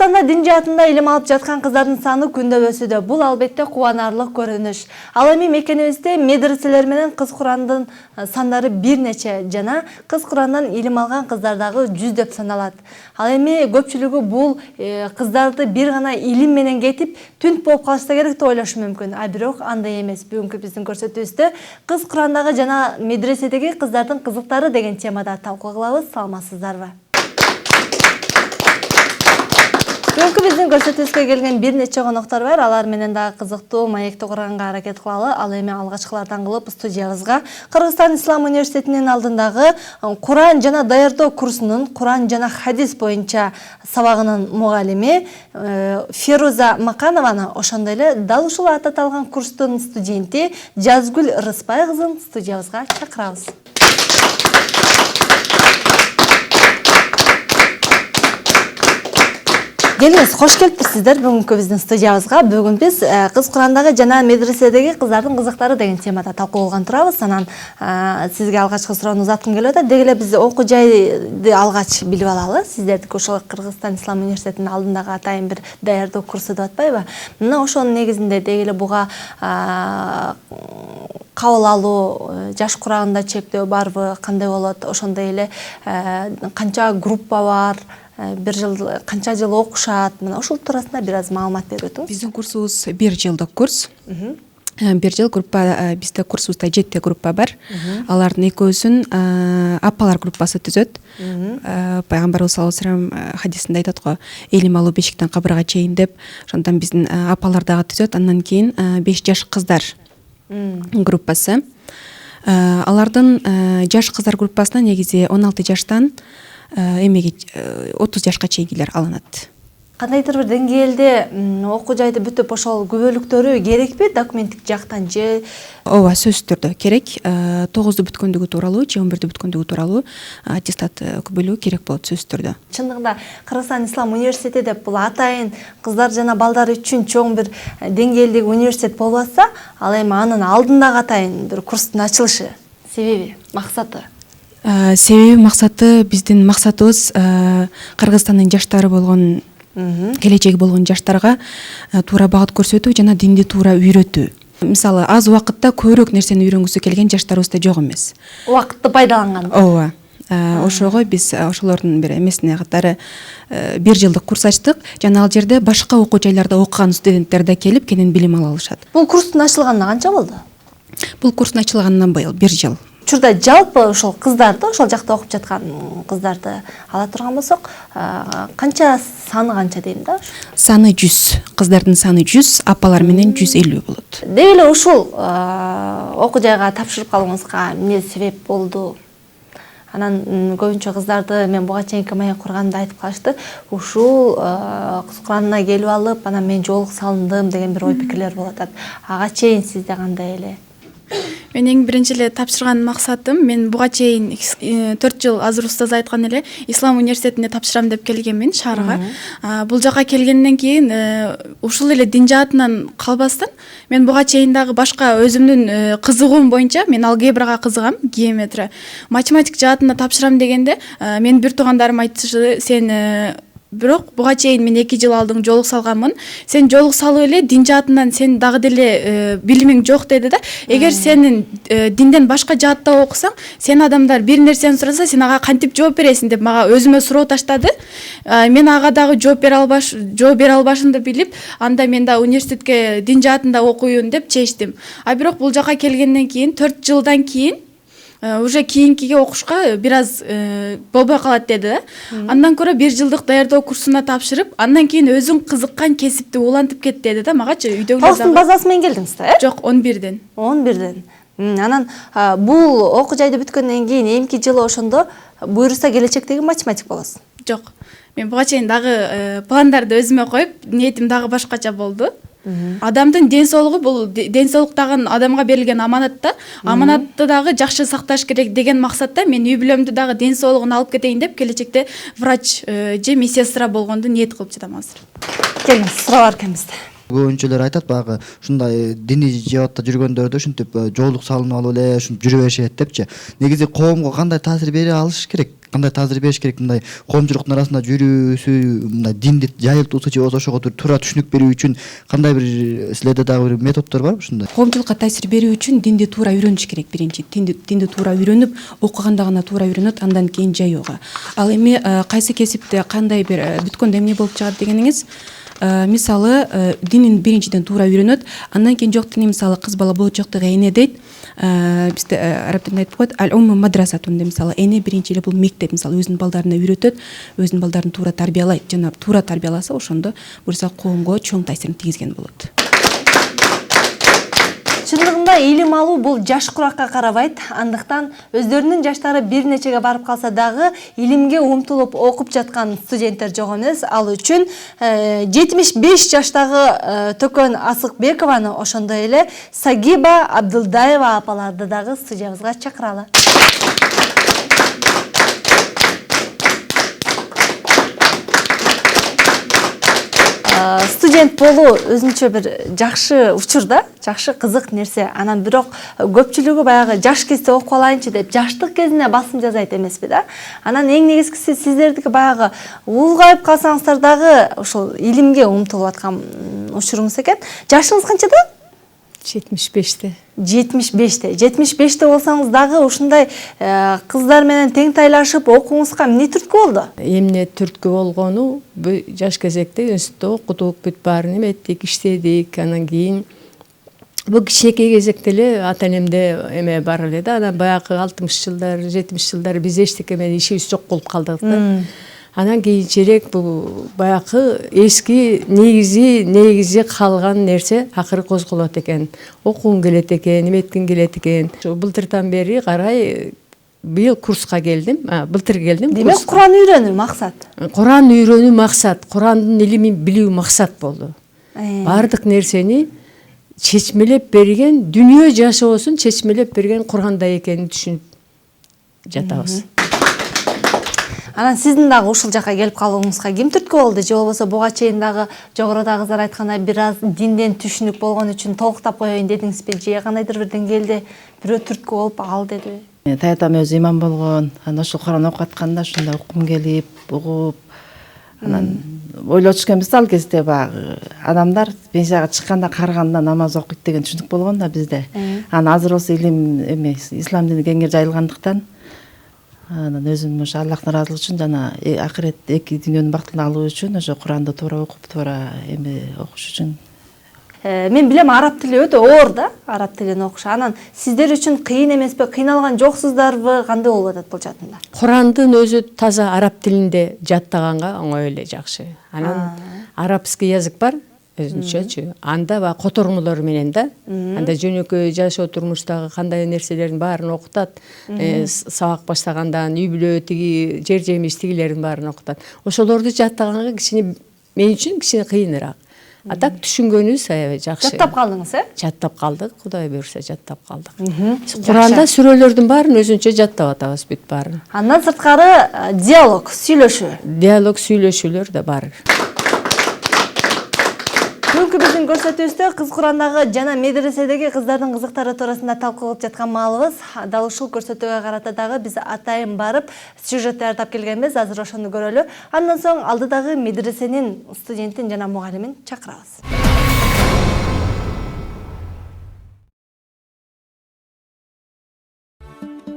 Кыргызстанда дин жаатында илим алып жаткан кыздардын саны күндө өсүүдө. Бул албетте кубанарлык көрүнүш. Ал эми мекенибизде медреселер менен кыз Курандын сандары бир нече жана кыз Курандан илим алган кыздар дагы жүздөп саналат. Ал эми көпчүлүгү бул кыздарды бир гана илим менен кетип түнт болуп калышса керек деп ойлошу мүмкүн. А бирок андай эмес. Бүгүнкү биздин көрсөтүүбүздө кыз Курандагы жана медреседеги кыздардын кызыктары деген темада талкуу кылабыз. Саламатсыздарбы? Бүгүнкү биздин көрсөтүүбүзгө келген бир нече коноктор бар. Алар менен дагы кызыктуу маекти курганга аракет кылалы. Ал эми алгачкылардан кылып студиябызга Кыргызстан Ислам университетинин алдындагы Куран жана даярдоо курсунун Куран жана хадис боюнча сабагынын мугалими Феруза Маканованы, ошондой эле дал ушул аты аталган курстун студенти Жазгүл Рыспай кызын студиябызга чакырабыз. Келиңиз, кош келипсиздер бүгүнкү биздин студиябызга. Бүгүн биз кыз Курандагы жана медреседеги кыздардын кызыктары деген темада талкуу кылган турабыз. Анан сизге алгачкы суроону узаткым келип атат. Деги эле биз окуу жайды алгач билип алалы. Сиздердики ошол Кыргызстан Ислам университетинин алдындагы атайын бир даярдоо курсу деп атпайбы? Мына ошонун негизинде деги эле буга кабыл алуу, жаш курагында чектөө барбы, кандай болот? Ошондой эле канча группа бар? Бир жыл канча жыл окушат? Мына ушул туурасында бир аз маалымат берип өтүңүз. Биздин курсубуз бир жылдык курс. Бир жыл группа, бизде курсубузда 7 группа бар. Алардын экөөсүн апалар группасы түзөт. Пайгамбарыбыз саллаллаху алейхи ва саллям хадисинде айтат го, илим алуу бешиктен кабырга чейин деп. Ошондон биздин апалар дагы түзөт. Андан кийин 5 жаш кыздар группасы. Алардын жаш кыздар группасына негизи 16 жаштан эмеге 30 жашка чейингилер алынат. Кандайдыр бир деңгээлде окуу жайды бүтүп ошол күбөлүктөрү керекпи документтик жактан же? Ооба, сөзсүз түрдө керек. 9-ду бүткөндүгү тууралуу же 11-ди бүткөндүгү тууралуу аттестат күбөлүгү керек болот сөзсүз түрдө. Чындыгында Кыргызстан Ислам университети деп бул атайын кыздар жана балдар үчүн чоң бир деңгээлдеги университет болбаса, ал эми анын алдындагы атайын бир курстун ачылышы себеби, максаты? Себеби максаты, биздин максатыбыз Кыргызстандын жаштары болгон, келечеги болгон жаштарга туура багыт көрсөтүү жана динди туура үйрөтүү. Мисалы, аз убакытта көбүрөөк нерсени үйрөнгүсү келген жаштарыбыз да жок эмес. Убакытты пайдаланган. Ооба. Ошого биз ошолордун бир эмесине катары бир жылдык курс ачтык жана ал жерде башка окуу жайларда окуган студенттер да келип кенен билим ала алышат. Бул курстун ачылганына канча болду? Бул курстун ачылганына быйыл 1 жыл. Учурда жалпы ошол кыздарды, ошол жакта окуп жаткан кыздарды ала турган болсок, канча саны канча дейм да? Саны 100, кыздардын саны 100, апалар менен 150 болот. Деги эле ушул окуу жайга тапшырып калууңузга эмне себеп болду? Анан көбүнчө кыздарды мен буга чейинки маек курганда айтып калышты, ушул кыз Куранына келип алып, анан мен жоолук салындым деген бир ой пикирлер болуп атат. Ага чейин сизде кандай эле? Мен эң биринчи эле тапшырган максатым, мен буга чейин 4 жыл азыр устаз айткан эле Ислам университетине тапшырам деп келгенмин шаарга. Бул жака келгенден кийин ушул эле дин жаатынан калбастан мен буга чейин дагы башка өзүмдүн кызыгуум боюнча мен алгебрага кызыгам, геометрия, математик жаатына тапшырам дегенде мен бир туугандарым айтышы, сен бирок буга чейин мен 2 жыл алдың жоолук салганмын. Сен жоолук салып эле дин жаатынан сен дагы деле билимиң жок деди да. Эгер сенин динден башка жаатта окусаң, сен адамдар бир нерсени сураса, сен ага кантип жооп бересиң деп мага өзүмө суроо таштады. Мен ага дагы жооп бере албашымды билип, анда мен да университетке дин жаатында окуйун деп чечтим. А бирок бул жака келгенден кийин 4 жылдан кийин уже кийинкиге окушка бир аз болбой калат деди да. Андан көрө 1 жылдык даярдоо курсуна тапшырып, андан кийин өзүң кызыккан кесипти улантып кет деди да. Магачы үйдөгүлөр Калстын базасы менен келдиңиз да, Жок, 11ден. 11ден. Анан бул окуу жайды бүткөндөн кийин эмки жылы ошондо буйруса келечектеги математик болосуң? Жок. Мен буга чейин дагы пландарды өзүмө коюп, ниетим дагы башкача болду. Адамдын ден соолугу бул ден соолук дагы адамга берилген аманат да. Аманатты дагы жакшы сакташ керек деген максатта мен үй бүлөмдү дагы ден соолугун алып кетейин деп келечекте врач же медсестра болгонду ниет кылып жатам азыр. Келиңиз, суроо бар экен бизде. Көбүнчөлөр айтат багы ушундай диний жаатта жүргөндөрдө ушинтип жоолук салынып алып эле ушинтип жүрө беришет депчи. Негизи коомго кандай таасир бере алыш керек? кандай таасир бериш керек, мындай коомчулуктун арасында жүрүүсү, мындай динди жайылып турсу же болбосо ошого туура түшүнүк берүү үчүн кандай бир силерде дагы бир методдор барбы ушундай? Коомчулукка таасир берүү үчүн динди туура үйрөнүш керек биринчи. Динди туура үйрөнүп, окуганда гана туура үйрөнөт, андан кийин жаюуга. Ал эми кайсы кесипте кандай бир бүткөндө эмне болуп чыгат дегениңиз, мисалы динин биринчиден туура үйрөнөт, андан кийин жок дини мисалы кыз бала болочоктугу эне дейт. Бизде араб тилинде айтып коет, ал-умму мадрасатун деп, мисалы эне биринчи эле бул мектеп, мисалы өзүнүн балдарына үйрөтөт, өзүнүн балдарын туура тарбиялайт. Жана туура тарбияласа, ошондо буюрса коомго чоң таасирин тийгизген болот. Чындыгында илим алуу бул жаш куракка карабайт. Андыктан өздөрүнүн жаштары бир нечеге барып калса дагы илимге умтулуп окуп жаткан студенттер жок эмес. Ал үчүн 75 жаштагы Төкөн Асыкбекованы, ошондой эле Сагиба Абдылдаева апаларды дагы студиябызга чакыралы. Студент болуу өзүнчө бир жакшы учур да, жакшы кызык нерсе. Анан бирок көпчүлүгү баягы жаш кезде окуп алайынчы деп жаштык кезине басым жасайт эмеспи да. Анан эң негизгиси сиздердики баягы улгайып калсаңыздар дагы ошол илимге умтулуп аткан учуруңуз экен. Жашыңыз канчада? 75-те. 75-те болсаңыз дагы ушундай кыздар менен тең тайлашып окууңузга эмне түрткү болду? Эмне түрткү болгону, жаш кезекте институтта окудук, бүт баарын эметтик, иштедик, анан кийин бул кичинекей кезекте эле ата энемде эме бар эле да, анан баягы 60-жылдар, 70-жылдар биз эчтеке менен ишибиз жок болуп калдык да. Анан кийинчерээк бул баягы эски негизи калган нерсе акыры козголот экен. Окугум келет экен, эметким келет экен. Былтырдан бери карай быйыл курска келдим. Былтыр келдим. Демек, Куран үйрөнүү максат. Куран үйрөнүү максат, Курандын илимин билүү максат болду. Бардык нерсени чечмелеп берген, дүнүйө жашоосун чечмелеп берген Куранда экенин түшүнүп жатабыз. Анан сиздин дагы ушул жака келип калууңузга ким түрткү болду? Же болбосо буга чейин дагы жогорудагы кыздар айткандай бир аз динден түшүнүк болгон үчүн толуктап коеюн дедиңизби? Же кандайдыр бир деңгээлде бирөө түрткү болуп ал дедиби? Таятам өзү имам болгон, анан ошол Куран окуп атканда ушундай уккум келип, угуп, анан ойлочу экенбиз ал кезде баягы адамдар пенсияга чыкканда карыганда намаз окуйт деген түшүнүк болгон да бизде. Анан азыр болсо илим эмес, ислам дини кеңири жайылгандыктан анан өзүм ошо Аллахтын ыраазылыгы үчүн жана акырет эки дүйнөнүн бактын алуу үчүн ошо Куранды туура окуп, туура эме окуш үчүн. Мен билем, араб тили өтө оор да, араб тилин окуш. Анан сиздер үчүн кыйын эмеспи? Кыйналган жоксуздарбы? Кандай болуп атат бул жатында? Курандын өзү таза араб тилинде жаттаганга оңой эле, жакшы. Анан арабский язык бар, өзүнчөчү. Анда баягы котормолор менен да, анда жөнөкөй жашоо турмуштагы кандай нерселердин баарын окутат. Сабак баштагандан үй бүлө, тиги жер жемиш тигилердин баарын окутат. Ошолорду жаттаганга кичине мен үчүн кичине кыйыныраак. А так түшүнгөнүбүз аябай жакшы. Жаттап калдыңыз, Жаттап калдык, Кудай буйрса жаттап калдык. Куранда сүрөлөрдүн баарын өзүнчө жаттап атабыз бүт баарын. Андан сырткары диалог, сүйлөшүү. Диалог, сүйлөшүүлөр да бар. Бүгүнкү биздин көрсөтүүбүздө кыз Курандагы жана медреседеги кыздардын кызыктары туурасында талкуулап жаткан маалыбыз. Дал ушул көрсөтүүгө карата дагы биз атайын барып сюжет даярдап келгенбиз. Азыр ошону көрөлү. Андан соң алдыдагы медресенин студентин жана мугалимин чакырабыз.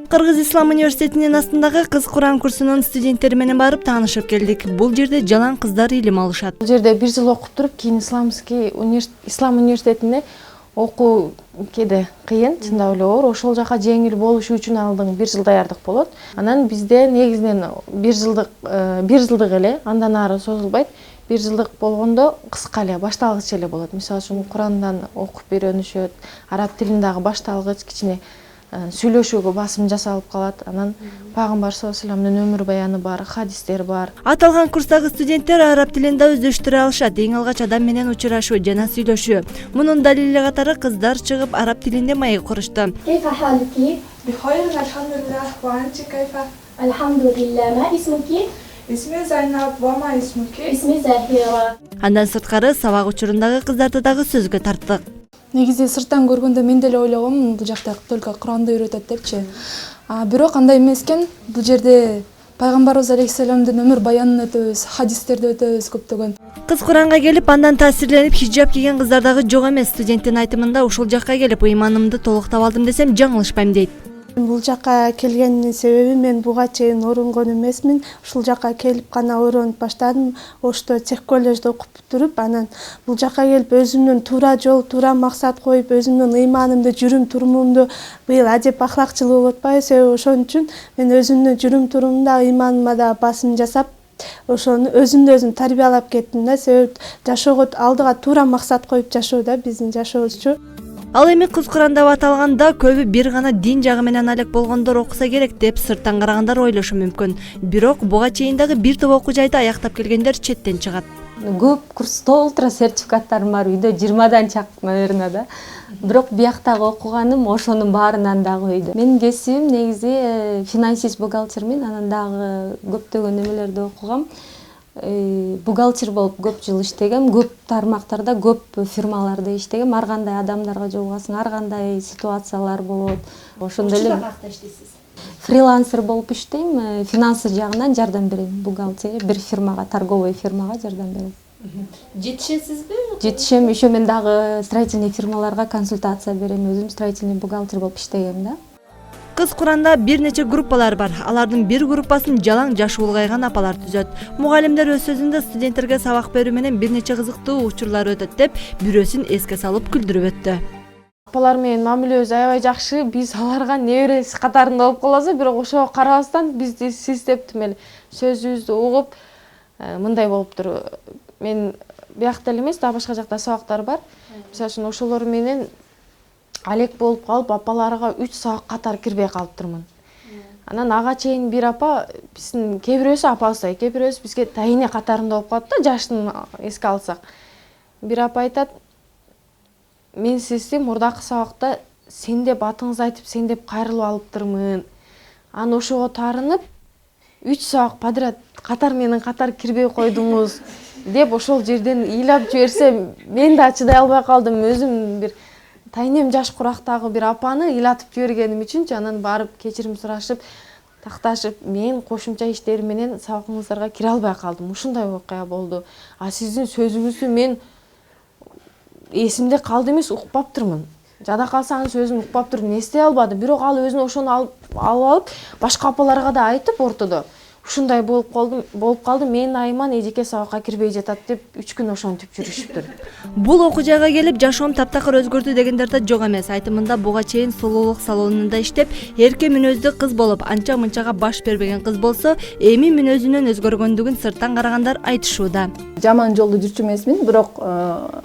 Кыргыз Ислам университетинин астындагы кыз Куран курсунун студенттери менен барып таанышып келдик. Бул жерде жалаң кыздар илим алышат. Бул жерде 1 жыл окуп туруп, кийин Ислам университетине окуу кээде кыйын, чындап эле оор. Ошол жака жеңил болушу үчүн алдың 1 жыл даярдык болот. Анан бизде негизинен 1 жылдык эле, андан ары созулбайт. 1 жылдык болгондо кыска эле, башталгыч эле болот. Мисалы үчүн Курандан окуп үйрөнүшөт, араб тилин дагы башталгыч кичине сүйлөшүүгө басым жасалып калат. Анан Пайгамбар саллаллаху алейхи вассаламдын өмүр баяны бар, хадистер бар. Аталган курстагы студенттер араб тилин да өздөштүрө алышат. Эң алгач адам менен учурашуу жана сүйлөшүү. Мунун далили катары кыздар чыгып араб тилинде маек курушту. كيف حالك؟ بخير الحمد لله وأنت كيف؟ الحمد لله. ما اسمك؟ اسمي زينب وما اسمك؟ اسمي زاهرة. Андан сырткары сабак учурундагы кыздарды дагы сөзгө тарттык. Негизи сырттан көргөндө мен деле ойлогом бул жакта только Куранды үйрөтөт депчи. Бирок андай эмес экен. Бул жерде пайгамбарыбыз алейхисаламдын өмүр баянын өтөбүз, хадистерди өтөбүз көптөгөн. Кыз Куранга келип, андан таасирленип хиджаб кийген кыздар дагы жок эмес. Студенттин айтымында ушул жакка келип ыйманымды толуктап алдым десем жаңылышпайм дейт. Бул жакка келгендин себеби мен буга чейин оронгон эмесмин. Ушул жакка келип гана оронуп баштадым. Ошто тех коллежде окуп туруп, анан бул жакка келип өзүмдүн туура жол, туура максат коюп, өзүмдүн ыйманымды, жүрүм турумумду быйыл адеп ахлакчылык болуп атпайбы. Себеби ошон үчүн мен өзүмдүн жүрүм турумумда, ыйманыма да басым жасап, ошону өзүмдү өзүм тарбиялап кеттим да. Себеби жашоого алдыга туура максат коюп жашоо да биздин жашообузчу. Ал эми Кыз Куран деп аталганда көбү бир гана дин жагы менен алек болгондор окуса керек деп сырттан карагандар ойлошу мүмкүн. Бирок буга чейин дагы бир топ окуу жайды аяктап келгендер четтен чыгат. Көп курста толтура сертификаттарым бар, үйдө 20дан чак, наверное, да. Бирок бияктагы окуганым ошонун баарынан дагы үйдө. Менин кесибим негизи финансист бухгалтермин, анан дагы көптөгөн немелерди окугам. Бухгалтер болуп көп жыл иштегем, көп тармактарда, көп фирмаларда иштегем. Ар кандай адамдарга жолугасың, ар кандай ситуациялар болот. Ошондой эле фрилансер болуп иштейм, финансы жагынан жардам берем бухгалтерия, бир фирмага, торговый фирмага жардам берем. Жетишесизби? Жетишем, еще мен дагы строительный фирмаларга консультация берем, өзүм строительный бухгалтер болуп иштегем да. Кыз Куранда бир нече группалар бар. Алардын бир группасын жалаң жашы улгайган апалар түзөт. Мугалимдер өз сөзүндө студенттерге сабак берүү менен бир нече кызыктуу учурлар өтөт деп бирөөсүн эске салып күлдүрүп өттү. Апалар менен мамилебиз аябай жакшы. Биз аларга неберес катарында болуп калабыз, бирок ошого карабастан бизди сиз деп тимели сөзүбүздү угуп, мындай болуптур. Мен биякта эле эмес, дагы башка жакта сабактар бар. Мисалы үчүн ошолор менен алек болуп калып, апаларга 3 сабак катар кирбей калыптырмын. Анан ага чейин бир апа, биздин кээ бирөөсү апабыз, кээ бирөөсү бизге тайыне катарында болуп калат да, жаштын эске алсак. Бир апа айтат: "Мен сизди мурдакы сабакта сен деп атыңызды айтып, сен деп кайрылып алыптырмын. Анан ошого таарынып 3 сабак подряд катар менен катар кирбей койдуңуз" деп ошол жерден ыйлап жиберсе, мен да чыдай албай калдым. Өзүм бир тайнем жаш курактагы бир апаны ыйлатып жибергеним үчүнчү, анан барып кечирим сурашып, такташып, мен кошумча иштерим менен сабагыңыздарга кире албай калдым. Ушундай окуя болду. А сиздин сөзүңүздү мен эсимде калды эмес, укпаптырмын. Жада калса анын сөзүн укпаптырмын, эстей албадым. Бирок ал өзүн ошону алып башка апаларга да айтып ортодо. Ушундай болуп калды, менин айыман эжеке сабакка кирбей жатат деп 3 күн ошентип жүрүшүптүр. Бул окуу жайга келип жашоом таптакыр өзгөрдү дегендер да жок эмес. Айтымында буга чейин сулуулук салонунда иштеп, эрке мүнөздүү кыз болуп, анча-мынчага баш бербеген кыз болсо, эми мүнөзүнүн өзгөргөндүгүн сырттан карагандар айтышууда. Жаман жолду жүрчү эмесмин, бирок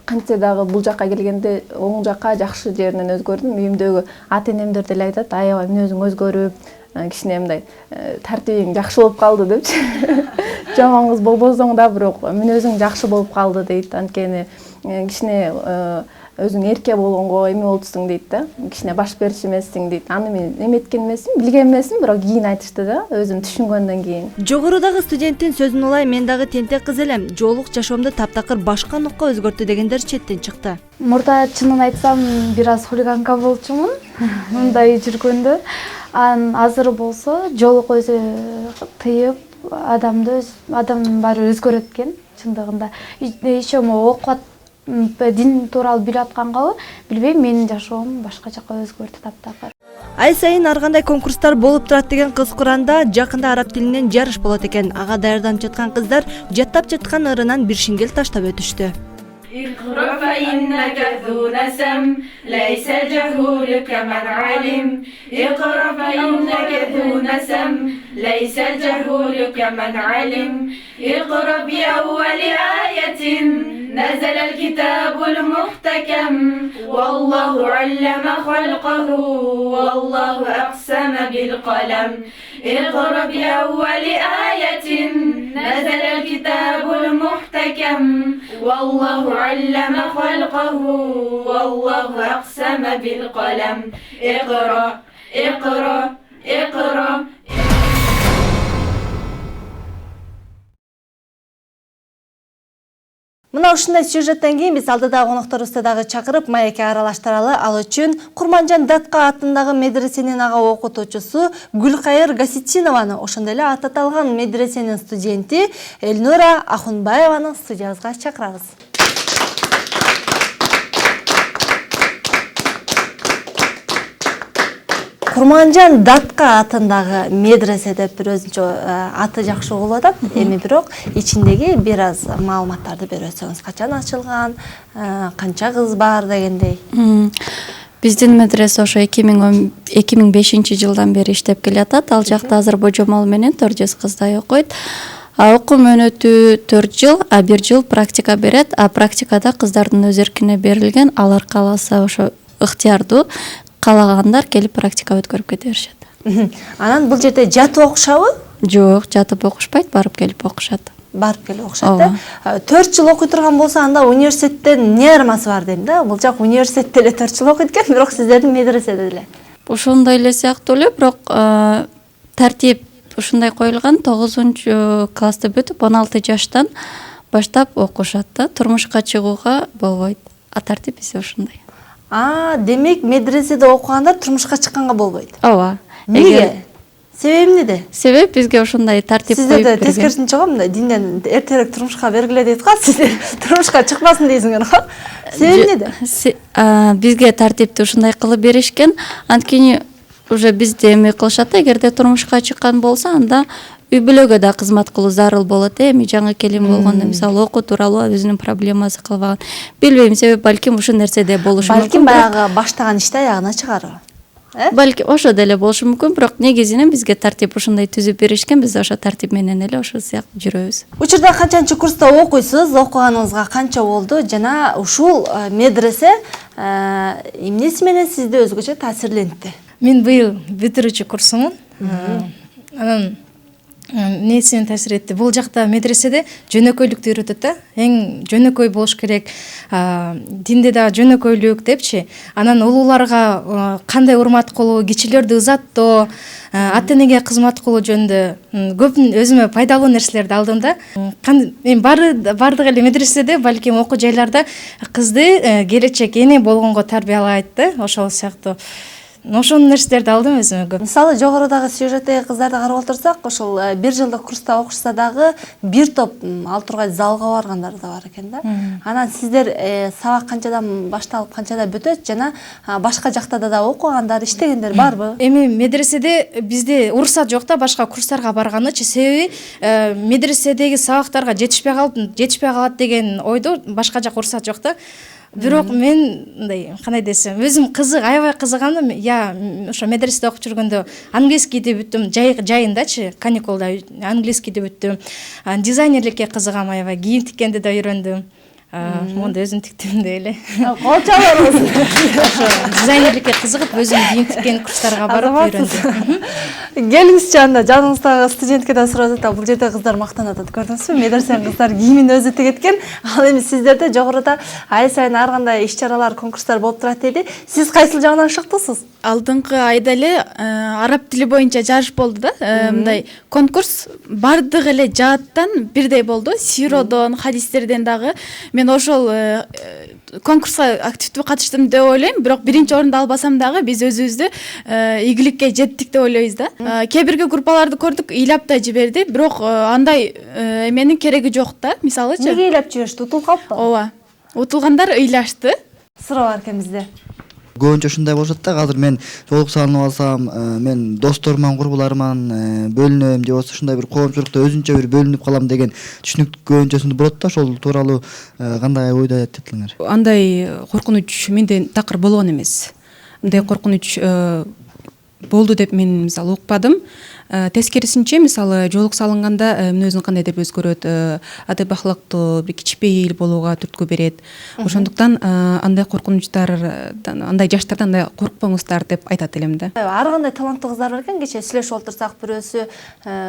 кантсе дагы бул жакка келгенде оң жакка жакшы жеринен өзгөрдүм. Үйүмдөгү ата-энемдер деле айтат: "Аябай мүнөзүң өзгөрүп, кичине мындай тартибиң жакшы болуп калды" депчи. Жаман кыз болбосоң да, бирок мүнөзүң жакшы болуп калды дейт. Анткени кичине өзүң эрке болгонго эме болчусуң дейт да. Кичине баш берчү эмессиң дейт. Аны мен эметкен эмесмин, билген эмесмин, бирок кийин айтышты да, өзүм түшүнгөндөн кийин. Жогорудагы студенттин сөзүн улай, мен дагы тентек кыз элем. Жоолук жашоомду таптакыр башка нукка өзгөртү дегендер четтен чыкты. Мурда чынын айтсам, бир аз хулиганка болчумун. Мындай жүргөндө. Азыр болсо жоолук өзү тыйып, адамдын баары өзгөрөт экен чындыгында. Еще окуп дин тууралуу билип аткангабы, билбейм, менин жашоом башка жакка өзгөрдү таптакыр. Ай сайын ар кандай конкурстар болуп турат деген Кыз Куранда жакында араб тилинен жарыш болот экен. Ага даярданып жаткан кыздар жаттап жаткан ырынан бир шиңгел таштап өтүштү. اقرأ فإنك ذو نسم ليس الجهول كمن علم اقرأ فإنك ذو نسم ليس الجهول كمن علم اقرأ بأول آية نزل الكتاب المحتكم والله علم خلقه والله أقسم بالقلم اقرأ بأول آية نزل الكتاب المحتكم والله علم خلقه والله أقسم بالقلم اقرأ اقرأ اقرأ Мына ушундай сюжеттен кийин биз алдыдагы конокторубузду дагы чакырып маекке аралаштыралы. Ал үчүн Курманжан Датка атындагы медресенин ага окутуучусу Гүлкайыр Гаситинованы, ошондой эле аты аталган медресенин студенти Элнура Ахунбаеваны студиябызга чакырабыз. Курманжан Датка атындагы медресе деп бир өзүнчө аты жакшы угулуп атат. Эми бирок ичиндеги бир аз маалыматтарды берип өтсөңүз, качан ачылган, канча кыз бар дегендей. Биздин медресе ошо 2005 жылдан бери иштеп келатат. Ал жакта азыр божомол менен 400 кыздай окуйт. Окуу мөөнөтү 4 жыл, 1 жыл практика берет. Практикада кыздардын өз эркине берилген, алар кааласа ошо ыктыярдуу. Каалагандар келип практика өткөрүп кете беришет. Анан бул жерде жатып окушабы? Жок, жатып окушпайт, барып келип окушат. Барып келип окушат да. 4 жыл окуй турган болсо анда университеттен эмне айырмасы бар дейм да. Бул жак университетте эле 4 жыл окуйт экен, бирок сиздердин медреседе эле. Ошондой эле сыяктуу эле, бирок тартип ушундай коюлган, 9-классты бүтүп 16 жаштан баштап окушат да. Турмушка чыгууга болбойт. Тартип бизде ошондой. Демек медреседе окугандар турмушка чыкканга болбойт. Ооба. Эмнеге? Себеби эмнеде? Себеп бизге ошондой тартип коюп берген. Сиздерде тескерисин чыгам да, динден эртерээк турмушка бергиле дейт го, сиздер турмушка чыкпасын дейсиңер го. Себеби эмнеде? Бизге тартипти ушундай кылып беришкен. Анткени уже бизде эме кылышат, эгерде турмушка чыккан болсо, анда үй бүлөгө да кызмат кылуу зарыл болот. Эми жаңы келин болгондо мисалы окуу тууралуу өзүнүн проблемасы кылбаган. Билбейм, себеп балким ушул нерседе болушу мүмкүн. Балким баягы баштаган ишти аягына чыгарбы? Балким ошо деле болушу мүмкүн, бирок негизинен бизге тартип ушундай түзүп беришкен, биз ошо тартип менен эле ошол сыяктуу жүрөбүз. Учурда канчанчы курста окуйсуз? Окуганыңызга канча болду? Жана ушул медресе эмнеси менен сизди өзгөчө таасирлентти? Мен быйыл бүтүрүүчү курсумун. Анан несинен таасир этти? Бул жакта медреседе жөнөкөйлүктү үйрөтөт да. Эң жөнөкөй болуш керек, динде да жөнөкөйлүк депчи. Анан улууларга кандай урмат кылуу, кичилерди ызаттоо, ата-энеге кызмат кылуу жөнүндө көп өзүмө пайдалуу нерселерди алдым да. Мен бардык эле медреседе, балким окуу жайларда кызды келечек эне болгонго тарбиялайт да, ошол сыяктуу. Ошол нерселерди алдым өзүмө көп. Мисалы жогорудагы сюжеттеги кыздарды карап отурсак, ошол 1 жылдык курста окушса дагы бир топ ал тургай залга баргандар да бар экен да. Анан сиздер сабак канчадан башталып, канчада бүтөт жана башка жактада да окугандар, иштегендер барбы? Эми медреседе бизде уруксат жок да башка курстарга барганычы, себеби медреседеги сабактарга жетишпей калат деген ойдо башка жак уруксат жок да. Бирок мен мындай кандай десем, өзүм аябай кызыгам. Я ошо медреседе окуп жүргөндө английскийди бүттүм, жайындачы, каникулда английскийди бүттүм. Дизайнерликке кызыгам аябай, кийим тиккенди да үйрөндүм. Монда өзүм тиктим деп эле. Колчаларыбыз. Дизайнерликке кызыгып, өзүм кийим тиккен курстарга барып үйрөндүм. Келиңизчи анда жаныңыздагы студентке да сурап атат, бул жерде кыздар мактанып атат. Көрдүңүзбү? Медресенин кыздар кийимин өзү тигет экен. Ал эми сиздерде жогоруда ай сайын ар кандай иш-чаралар, конкурстар болуп турат деди. Сиз кайсыл жагынан шыктысыз? Алдыңкы айда эле араб тили боюнча жарыш болду да. Мындай конкурс бардык эле жааттан бирдей болду. Сиродон, хадистерден дагы. Мен ошол конкурска активдүү катыштым деп ойлойм, бирок биринчи орунду албасам дагы биз өзүбүздү ийгиликке жеттик деп ойлойбуз да. Кээ бирге группаларды көрдүк, ыйлап да жиберди, бирок андай эменин кереги жок да. Мисалычы. Неге ыйлап жиберишти? Утулуп калыппы? Ооба. Утулгандар ыйлашты. Суроо бар экен бизде. Көбүнчө ушундай болушат да, азыр мен жоолук салынып алсам, мен досторуман, курбуларыман бөлүнөм же болбосо ушундай бир коомчулукта өзүнчө бир бөлүнүп калам деген түшүнүк көбүнчөсүндө болот да. Ошол тууралуу кандай ойдо айтасыңар? Андай коркунуч менде такыр болгон эмес. Мындай коркунуч болду деп мен мисалы укпадым. Тескерисинче мисалы жоолук салынганда мүнөзүн кандай деп өзгөрөт, адап ахлактуу, бир кичпейил болууга түрткү берет. Ошондуктан андай коркунучтардан, андай жаштардан андай коркпоңуздар деп айтат элем да. Ар кандай таланттуу кыздар бар экен. Кечээ сүйлөшүп отурсак, бирөөсү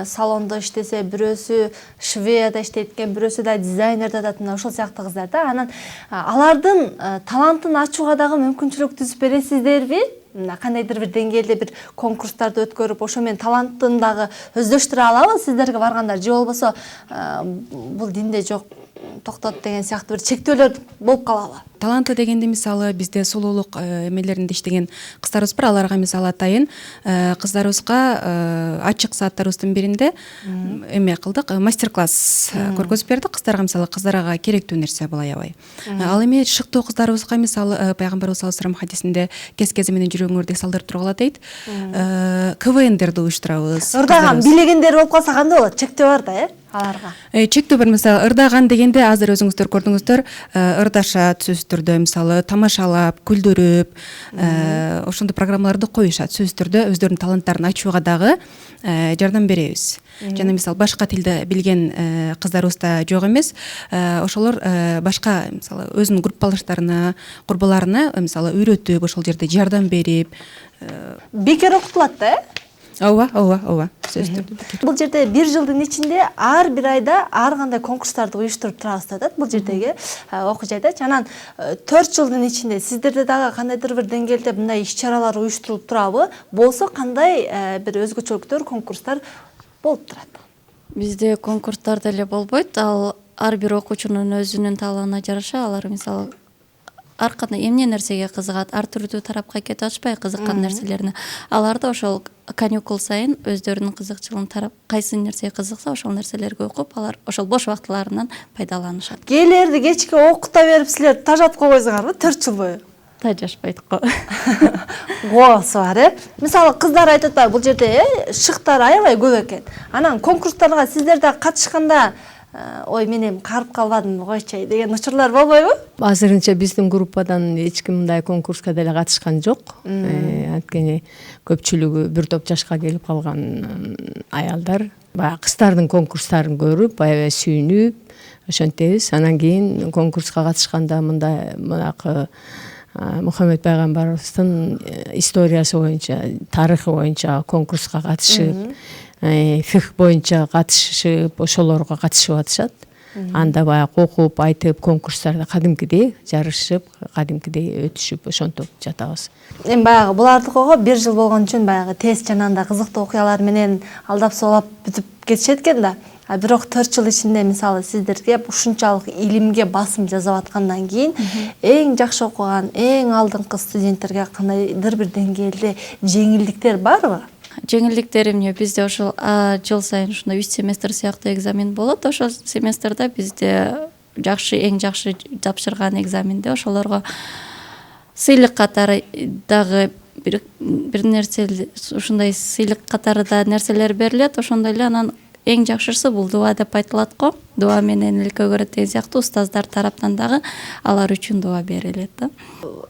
салондо иштесе, бирөөсү швеяда иштейт экен, бирөөсү да дизайнерде атат, ошол сыяктуу кыздар да. Анан алардын талантын ачууга дагы мүмкүнчүлүк түзүп бересиздерби? Кандайдыр бир деңгээлде бир конкурстарды өткөрүп, ошо менен талантын дагы өздөштүрө алабы сиздерге баргандар же болбосо бул динде жок токтот деген сыяктуу бир чектөөлөр болуп калабы? Таланты дегенде мисалы бизде сулуулук эмелеринде иштеген кыздарыбыз бар. Аларга мисалы атайын кыздарыбызга ачык сааттарыбыздын биринде эме кылдык, мастер-класс көргөзүп бердик. Кыздарга мисалы кыздарга керектүү нерсе бул аябай. Ал эми шыктуу кыздарыбызга мисалы пайгамбарыбыз саллаллаху алейхи хадисинде кез-кези менен жүрөгүңөрдү салдырып тургула дейт. КВНдерди уюштурабыз. Ырдаган бийлегендер болуп калса кандай болот? Чектөө бар да, аларга. Чектөө бар. Мисалы ырдаган дегенде азыр өзүңүздөр көрдүңүздөр, ырдашат сөзсүз түрдө, мисалы тамашалап, күлдүрүп, ошондой программаларды коюшат. Сөзсүз түрдө өздөрүнүн таланттарын ачууга дагы жардам беребиз. Жана мисалы башка тилди билген кыздарыбыз да жок эмес. Ошолор башка мисалы өзүнүн группалаштарына, курбуларына мисалы үйрөтүп, ошол жерде жардам берип, бекер окутулат да, ооба. Бул жерде бир жылдын ичинде ар бир айда ар кандай конкурстарды уюштуруп турабыз да атат. Бул жердеги окуу жайда. Анан 4 жылдын ичинде сиздерде дагы кандайдыр бир деңгээлде мындай иш-чаралар уюштурулуп турабы? Болсо кандай бир өзгөчөлүктөр, конкурстар болуп турат? Бизде конкурстар деле болбойт. Ал ар бир окуучунун өзүнүн талабына жараша алар мисалы ар кандай эмне нерсеге кызыгат, ар түрдүү тарапка кетип атышпайбы кызыккан нерселерине. Алар да ошол каникул сайын өздөрүнүн кызыкчылыгын тарап, кайсы нерсеге кызыкса ошол нерселерге окуп, алар ошол бош убактыларынан пайдаланышат. Кээлерди кечке окута берип силер тажап койбойсуңарбы 4 жыл бою? Тажашпайт го. Гоосу бар, Мисалы кыздар айтып атпайбы, бул жерде шыктар аябай көп экен. Анан конкурстарга сиздерде катышканда ой мен эми карып калбадым койчу деген учурлар болбойбу? Азырынча биздин группадан эч ким мындай конкурска деле катышкан жок. Анткени көпчүлүгү бир топ жашка келип калган аялдар. Баягы кыздардын конкурстарын көрүп, аябай сүйүнүп, ошентебиз. Анан кийин конкурска катышканда мындакы Мухаммед пайгамбарыбыздын историясы боюнча, тарыхы боюнча конкурска катышып, фих боюнча катышып, ошолорго катышып атышат. Анда баягы окуп, айтып, конкурстарда кадимкидей жарышып, кадимкидей өтүшүп, ошентип жатабыз. Эми баягы булардыкыга бир жыл болгон үчүн баягы тез жана анда кызыктуу окуялар менен алдап соолап бүтүп кетишет экен да. Бирок 4 жыл ичинде мисалы сиздерге ушунчалык илимге басым жасап аткандан кийин эң жакшы окуган, эң алдыңкы студенттерге кандайдыр бир деңгээлде жеңилдиктер барбы? Жеңилдиктер эмне? Бизде ошол жыл сайын ушундай 3 семестр сыяктуу экзамен болот. Ошол семестрде бизде эң жакшы тапшырган экзаменде ошолорго сыйлык катары дагы бир нерсе ушундай сыйлык катары да нерселер берилет. Ошондой эле анан эң жакшысы бул дуа деп айтылат го. Дуа менен эле көгөрөт деген сыяктуу устаздар тараптан дагы алар үчүн дуа берилет да.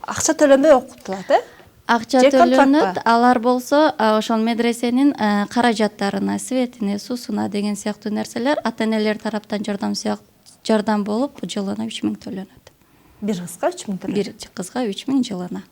Акча төлөнбөй окутулат, Акча төлөнөт. Алар болсо ошол медресенин каражаттарына, светине, суусуна деген сыяктуу нерселер ата-энелер тараптан жардам болуп жылына 3000 төлөнөт. Бир кызга 3000 төлөнөт. Бир кызга 3000 жылына.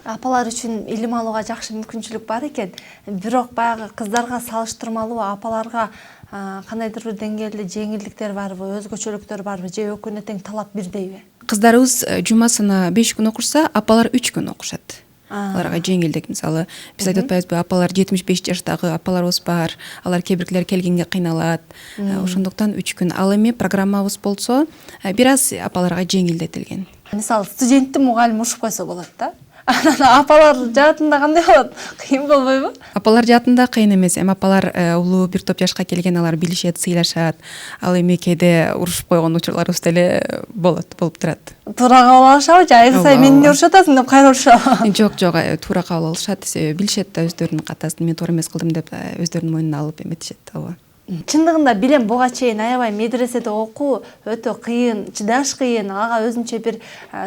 Апалар үчүн илим алууга жакшы мүмкүнчүлүк бар экен. Бирок баягы кыздарга салыштырмалуу апаларга кандайдыр бир деңгээлде жеңилдиктер барбы, өзгөчөлүктөр барбы, же экөөнө тең талап бирдейби? Кыздарыбыз жумасына 5 күн окушса, апалар 3 күн окушат. Аларга жеңилдик, мисалы биз айтып атпайбызбы, апалар 75 жаштагы апаларыбыз бар, алар кээ келгенге кыйналат. Ошондуктан 3 күн. Ал эми программабыз болсо, бир аз апаларга жеңилдетилген. Мисалы студенттин мугалим ушуп койсо болот да. Апалар жаатында кандай болот? Кыйын болбойбу? Апалар жаатында кыйын эмес. Эми апалар улуу бир топ жашка келген, алар билишет, сыйлашат. Ал эми кээде урушуп койгон учурларыбыз деле болот, болуп турат. Туура кабыл алышабы же айгы сайын мени урушуп атасың деп кайра урушабы? Жок, туура кабыл алышат. Билишет да өздөрүнүн катасын мен туура эмес кылдым деп өздөрүнүн мойнуна алып эметишет, ооба. Чындыгында билем, буга чейин аябай медреседе окуу өтө кыйын, чыдаш кыйын, ага өзүнчө бир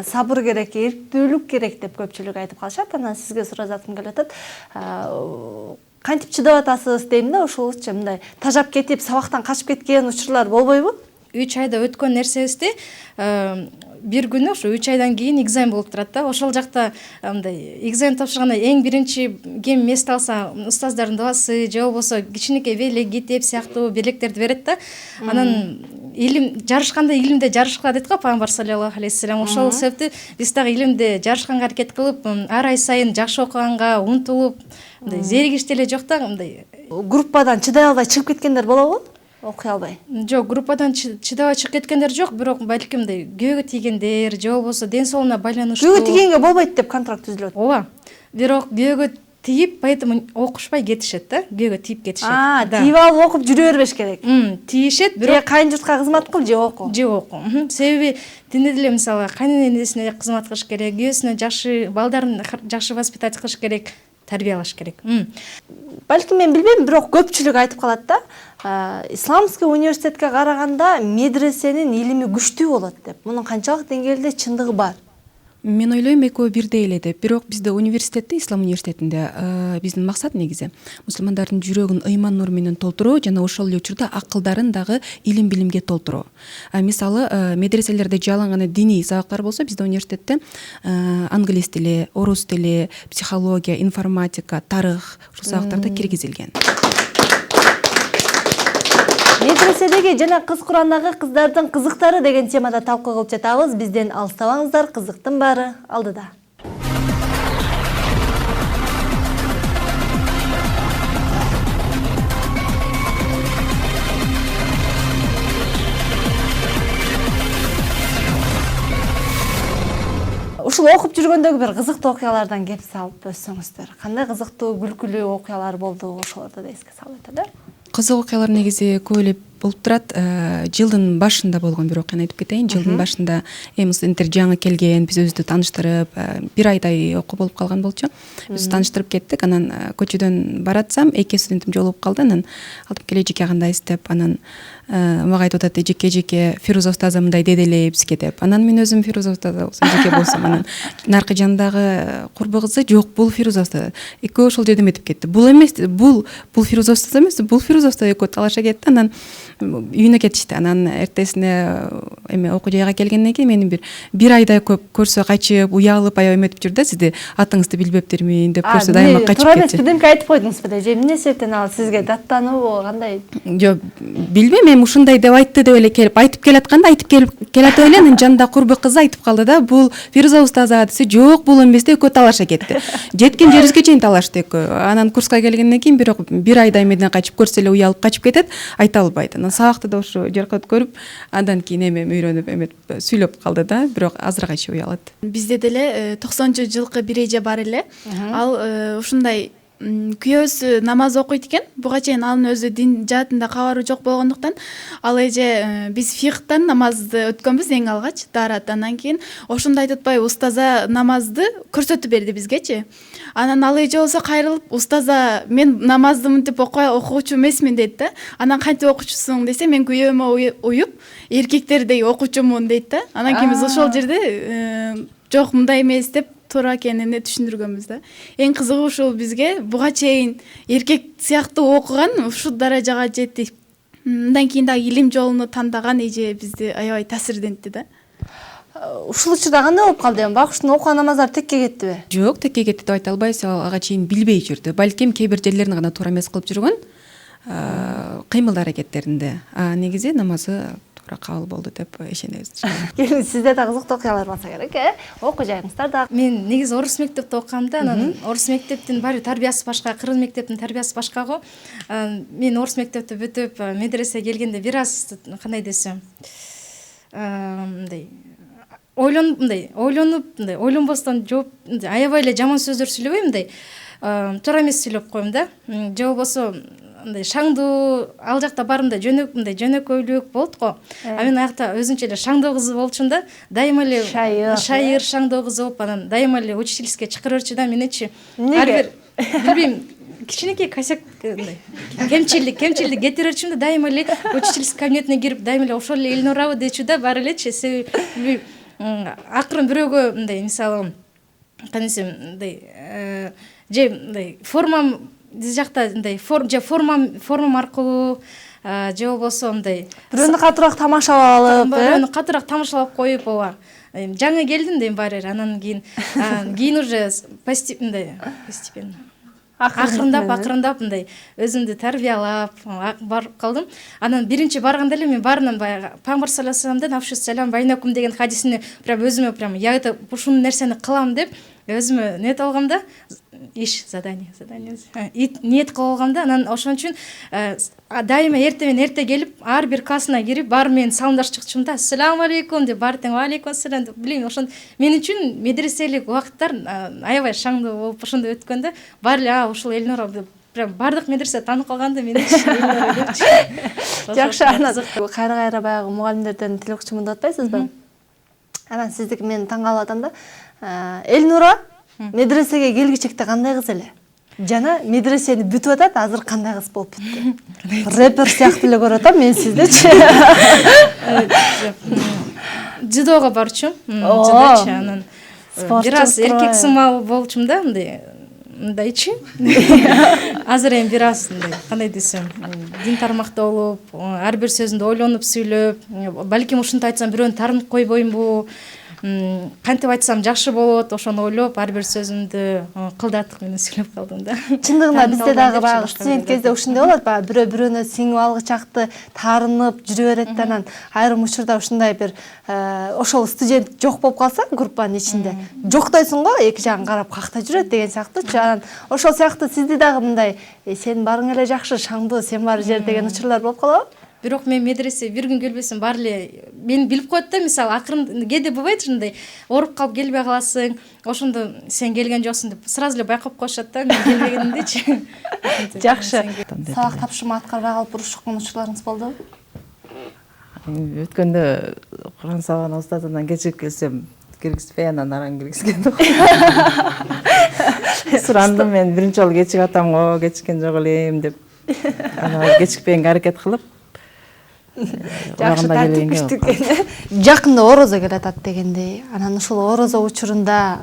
сабыр керек, эрктүүлүк керек деп көпчүлүк айтып калышат. Анан сизге суразатым келип атат. Кантип чыдап атасыз дейм да, ошолчу мындай тажап кетип, сабактан качып кеткен учурлар болбойбу? 3 айда өткөн нерсебизди бир күнү ошо 3 айдан кийин экзамен болуп турат да. Ошол жакта мындай экзамен тапшырганда эң биринчи кем место алса, устаздардын дуасы же болбосо кичинекей белек, китеп сыяктуу белектерди берет да. Анан илим жарышканда илимде жарышкыла дейт го пайгамбар саллаллаху алейхи вассалам. Ошол себептен биз дагы илимде жарышканга аракет кылып, ар ай сайын жакшы окуганга умтулуп, мындай зеригиш деле жок да, мындай группадан чыдай албай чыгып кеткендер болобу? окуй албай? Жок, группадан чыдабай чыгып кеткендер жок, бирок балким мындай көөгө тийгендер же болбосо ден соолугуна байланыштуу. Көөгө тийгенге болбойт деп контракт түзүлөт. Ооба. Бирок көөгө тийип, поэтому окушпай кетишет да, көөгө тийип кетишет. Тийип алып окуп жүрө бербеш керек. Тийишет, бирок кайын журтка кызмат кыл же оку. Же оку. Себеби тине деле мисалы кайын энесине кызмат кылыш керек, күйөөсүнө жакшы, балдарын жакшы воспитать кылыш керек, тарбиялаш керек. Балким мен билбейм, бирок көпчүлүк айтып калат да, Исламский университетке караганда медресенин илими күчтүү болот деп. Мунун канчалык деңгээлде чындыгы бар? Мен ойлойм экөө бирдей эле деп. Бирок бизде университетте, ислам университетинде биздин максат негизи мусулмандардын жүрөгүн ыйман нуру менен толтуруу жана ошол эле учурда акылдарын дагы илим билимге толтуруу. Мисалы медреселерде жалаң гана диний сабактар болсо, бизде университетте англис тили, орус тили, психология, информатика, тарых ушул сабактар да киргизилген. Медреседеги жана кыз курандагы кыздардын кызыктары деген темада талкуу кылып жатабыз. Бизден алыстабаңыздар, кызыктын баары алдыда. Ушул окуп жүргөндөгү бир кызыктуу окуялардан кеп салып өссөңүздөр. Кандай кызыктуу, күлкүлүү окуялар болду, ошолорду да эске салып өтөлү. Кызык окуялар негизи көп эле болуп турат. Жылдын башында болгон бир окуяны айтып кетейин. Жылдын башында студенттер жаңы келген, биз өзүбүздү тааныштырып, бир айдай окуу болуп калган болчу. Биз тааныштырып кеттик. Анан көчөдөн баратсам, эки студентим жолугуп калды. Анан алтып келе жеке кандайсыз деп, анан мага айтып атат, жеке Фируза устаза мындай деди эле бизге деп. Анан мен өзүм Фируза устаза жеке болсом, анан наркы жандагы курбу кызы жок, бул Фируза устаза. Экөө ошол жерде эметип кетти. Бул эмес, бул Фируза устаза эмес, бул Фируза устаза. Экөө талаша кетти. Анан үйүнө кетишти. Анан эртесине окуу жайга келгенден кийин мени бир айдай көп көрсө качып, уялып, аябай эметип жүрдү. Сизди атыңызды билбептирмин деп көрсө дайыма качып кетти. Туура эмес, бирдемке айтып койдуңузбу да? Же эмне себептен ал сизге даттануубу, кандай? Жок, билбейм, эми ушундай деп айтты деп эле келип, айтып келатканда айтып келатып эле анын жанында курбу кызы айтып калды да, бул Фируза устаза десе, жок, бул эмес деп экөө талаша кетти. Жеткен жерибизге чейин талашты экөө. Анан курска келгенден кийин бирок бир айдай меден качып көрсө эле уялып качып кетет, айта албайт. Анан сабакты да ошо жеркот көрүп, андан кийин үйрөнүп эметип сүйлөп калды да, бирок азыр качып уялат. Бизде деле 90-жылкы бир эже бар эле. Ал ушундай күйөөсү намаз окуйт экен. Буга чейин анын өзү дин жаатында кабары жок болгондуктан ал эже биз фихтан намазды өткөнбүз эң алгач даарат. Андан кийин ошондо айтып атпайбы, устаза намазды көрсөтүп берди бизгечи. Анан ал эже болсо кайрылып, устаза мен намазды мынтип окуучу эмесмин дейт да. Анан кантип окуучусуң десе, мен күйөөмө уюп эркектердей окуучумун дейт да. Анан кийин биз ошол жерде жок, мындай эмес деп туура экенин түшүндүргөнбүз да. Эң кызыгы ушул, бизге буга чейин эркек сыяктуу окуган ушул даражага жетти. Андан кийин дагы илим жолуну тандаган эже бизди аябай таасирдентти да. Ушул учурда кандай болуп калды эми? Багыштын окуган намаздары текке кеттиби? Жок, текке кетти деп айта албайбыз. Ага чейин билбей жүрдү. Балким кээ бир жерлерин гана туура эмес кылып жүргөн, кыймыл аракеттеринде. Негизи намазы кабыл болду деп ишенебиз. Келин, сизде да кызыктуу окуялар болсо керек, окуу жайыңыздар да. Мен негизи орус мектепте окугам да, анан орус мектептин баары тарбиясы башка, кыргыз мектептин тарбиясы башка го. Мен орус мектепти бүтүп, медресе келгенде бир аз кандай десем, мындай ойлонбостон жооп, аябай эле жаман сөздөр сүйлөбөйм, мындай туура эмес сүйлөп коем да. Же болбосо мындай шаңдуу, ал жакта барымда жөнөкөйлүк болот го. Мен аякта өзүнчө эле шаңдоо кыз болчумун да, дайыма эле шайыр шаңдоо кыз болуп, анан дайыма эле учительскийге чакырып жүрчү да меничи. Ар бир билбейм, кичинекей косяк, кемчилдик кетирип жүрчүм да, дайыма эле учительский кабинетине кирип, дайыма эле ошол эле Элнурабы дечү да, бар элечи. Себеби акырын бирөөгө мындай, мисалы, кандайсым, мындай же мындай формам биз жакта мындай формам аркылуу же болбосо мындай бирөөнү катуураак тамашалап коюп, ооба. Жаңы келдим дейм баары, анан кийин уже постепенно акырындап мындай өзүмдү тарбиялап барып калдым. Анан биринчи барганда эле мен баарынан баягы Пайгамбар саллаллаху алейхи вассалам афшу салам байнакум деген хадисини прям өзүмө прям ушул нерсени кылам деп өзүмө нет алгам да. иш задание ниет кылып алгамда, анан ошон үчүн дайыма эрте келип ар бир кассына кирип баары менен саламдашып чыкчумун да. Ассаламу алейкум деп, баары тең алейкум ассалам деп. Билем, ошон мен үчүн медреселик убакыттар аябай шаңдуу болуп ошондой өткөн да. Баары эле ушул Элнура деп прям бардык медресе таанып калганда мен Элнура депчи. Жакшы, анан кайра баягы мугалимдерден тил укчумун деп атпайсызбы? Анан сиздики мен таң калып атам да. Элнура медресеге келгичекте кандай кыз эле? Жана медресени бүтүп атат, азыр кандай кыз болуп бүттү? Рэпер сыяктуу эле көрүп атам мен сиздечи. Дзюдого барчумун. Дзюдочу, анан бир аз эркек сымал болчумун да, мындайчы. Азыр эми бир аз кандай десем, дин тармакта болуп, ар бир сөзүндө ойлонуп сүйлөп, балким ушинтип айтсам бирөөнү таарынып койбоймунбу, кантип айтсам жакшы болот, ошону ойлоп ар бир сөзүмдү кылдатык менен сүйлөп калдым да. Чындыгында бизде дагы баягы студент кезде ушундай болот, баягы бирөө-бирөөнө сиңип алгычакты таарынып жүрө берет да, анан айрым учурда ушундай бир ошол студент жок болуп калса группанын ичинде, жоктойсуң го, эки жагын карап какта жүрөт деген сыяктуучу. Анан ошол сыяктуу сизди дагы мындай сенин барың эле жакшы, шаңдуу, сен бар жер деген учурлар болуп калабы? Бирок мен медресе бир күн келбесем баары эле мени билип коет да. Мисалы акырын кээде болбойт ушундай ооруп калып келбей каласың, ошондо сен келген жоксуң деп сразу эле байкап коюшат да мен келбегенимдичи. Жакшы. Сабак тапшырма аткарбай калып урушкан учурларыңыз болдубу? Өткөндө Куран сабагына устазынан кечирип келсем, киргизбей анан аран киргизген. Сурандым мен биринчи жолу кечигип атам го, кечиккен жок элем деп. Анан кечикпегенге аракет кылып жакшы тартиптиштик. Жакында орозо келатат дегендей, анан ушул орозо учурунда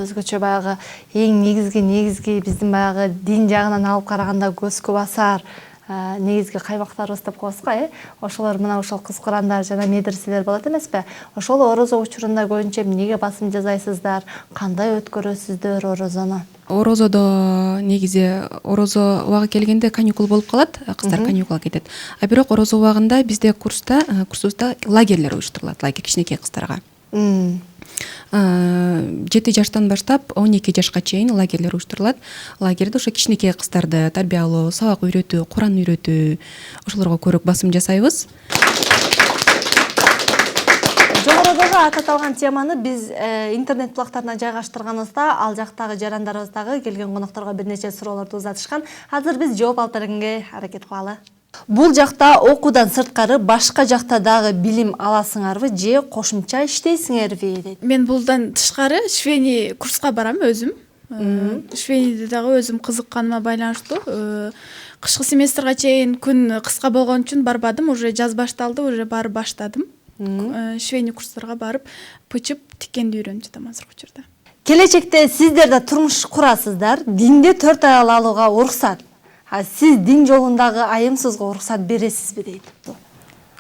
өзгөчө баягы эң негизги биздин баягы дин жагынан алып караганда көзгө басар негизги каймактарыбыз деп коебузго, ошолор мына ошол кыз курандар жана медреселер болот эмеспи? Ошол орозо учурунда көбүнчө эмнеге басым жасайсыздар, кандай өткөрөсүздөр орозону? Орозодо негизи орозо убагы келгенде каникул болуп калат, кыздар каникулга кетет. А бирок орозо убагында бизде курсубузда лагерлер уюштурулат, лагерь кичинекей кыздарга. 7 жаштан баштап 12 жашка чейин лагерлер уюштурулат. Лагерде ошо кичинекей кыздарды тарбиялоо, сабак үйрөтүү, Куран үйрөтүү, ошолорго көрөк басым жасайбыз. Жогорудагы аталган теманы биз интернет булактарына жайгаштырганыбызда, ал жактагы жарандарыбыз дагы келген конокторго бир нече суроолорду узатышкан. Азыр биз жооп алып бергенге аракет кылалы. Бул жакта окуудан сырткары башка жакта дагы билим аласыңарбы же кошумча иштейсиңерби дейт. Мен булдан тышкары швейный курска барам өзүм. Швейныйды дагы өзүм кызыкканыма байланыштуу. Кышкы семестрга чейин күн кыска болгон үчүн барбадым, уже жаз башталды, уже барып баштадым. Швейный курстарга барып, пычып, тиккенди үйрөнүп жатам азыркы учурда. Келечекте сиздер да турмуш курасыздар, динде 4 аял алууга уруксат. Сиз дин жолундагы айымсызга уруксат бересизби дейт.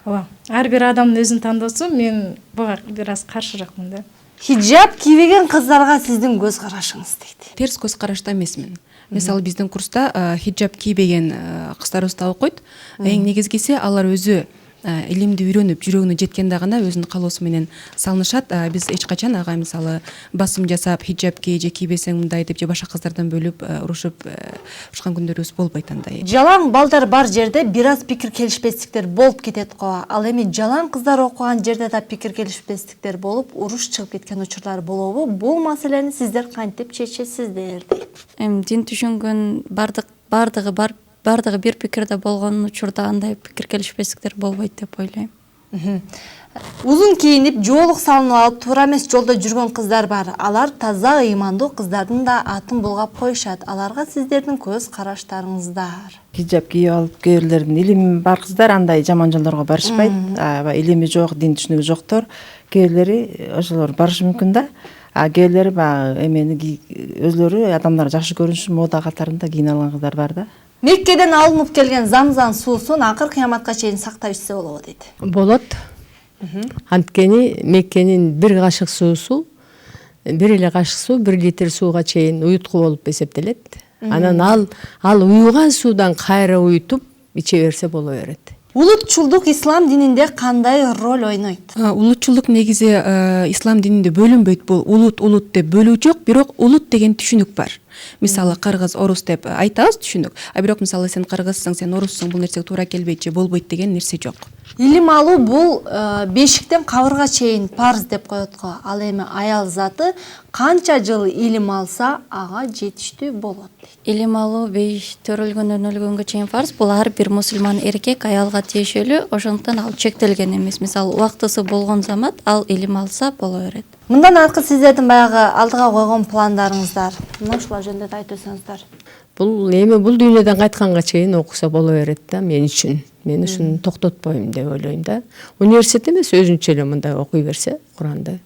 Ооба. Ар бир адамдын өзүнүн тандоосу, мен буга бир аз каршыракмын да. Хиджаб кийбеген кыздарга сиздин көз карашыңыз дейт. Терс көз карашта эмесмин. Мисалы биздин курста хиджаб кийбеген кыздарыбыз да окуйт. Эң негизгиси алар өзү илимди үйрөнүп жүрөгүнө жеткенде гана өзүнүн калоосу менен салынышат. Биз эч качан ага мисалы басым жасап хиджаб кий же кийбесең мындай деп же башка кыздардан бөлүп урушуп ушкан күндөрүбүз болбойт андай. Жалаң балдар бар жерде бир аз пикир келишпестиктер болуп кетет го. Ал эми жалаң кыздар окуган жерде да пикир келишпестиктер болуп, уруш чыгып кеткен учурлар болобу? Бул маселени сиздер кантип чечесиздер дейт. Эми дин түшүнгөн бардыгы бир пикирде болгон учурда андай пикир келишпестиктер болбойт деп ойлойм. Узун кийинип, жоолук салынып алып, туура эмес жолдо жүргөн кыздар бар. Алар таза ыймандуу кыздардын да атын булгап коюшат. Аларга сиздердин көз караштарыңыздар. Хиджаб кийип алып, кээ бирлердин илими бар кыздар андай жаман жолдорго барышпайт. Илими жок, дин түшүнүгү жоктор, кээ бирлери ошолор барышы мүмкүн да. Кээ бирлери баягы эмени өзлөрү адамдар жакшы көрүнүш мода катарында кийинип алган кыздар бар да. Меккеден алынып келген Замзам суусун акыр кыяматка чейин сактап ичсе болобу дейт. Болот. Анткени Меккенин бир кашык суусу, бир эле кашык суу 1 литр сууга чейин уютку болуп эсептелет. Анан ал уюган суудан кайра уютуп иче берсе боло берет. Улутчулдук ислам дининде кандай роль ойнойт? Улутчулдук негизи ислам дининде бөлүнбөйт. Бул улут деп бөлүү жок, бирок улут деген түшүнүк бар. Мисалы кыргыз, орус деп айтабыз, түшүндүк. А бирок мисалы сен кыргызсың, сен оруссуң, бул нерсеге туура келбейт же болбойт деген нерсе жок. Илим алуу бул бешиктен кабырга чейин парыз деп коет го. Ал эми аял заты канча жыл илим алса, ага жетиштүү болот. Илим алуу беш төрөлгөндөн өлгөнгө чейин фарз. Бул ар бир мусулман эркек аялга тиешелүү, ошондуктан ал чектелген эмес. Мисалы убактысы болгон замат ал илим алса боло берет. Мындан аркы сиздердин баягы алдыга койгон пландарыңыздар, мына ушулар жөнүндө да айтып өтсөңүздөр. Бул эми бул дүйнөдөн кайтканга чейин окуса боло берет да мен үчүн. Мен ушуну токтотпойм деп ойлойм да. Университет эмес, өзүнчө эле мындай окуй берсе Куранды.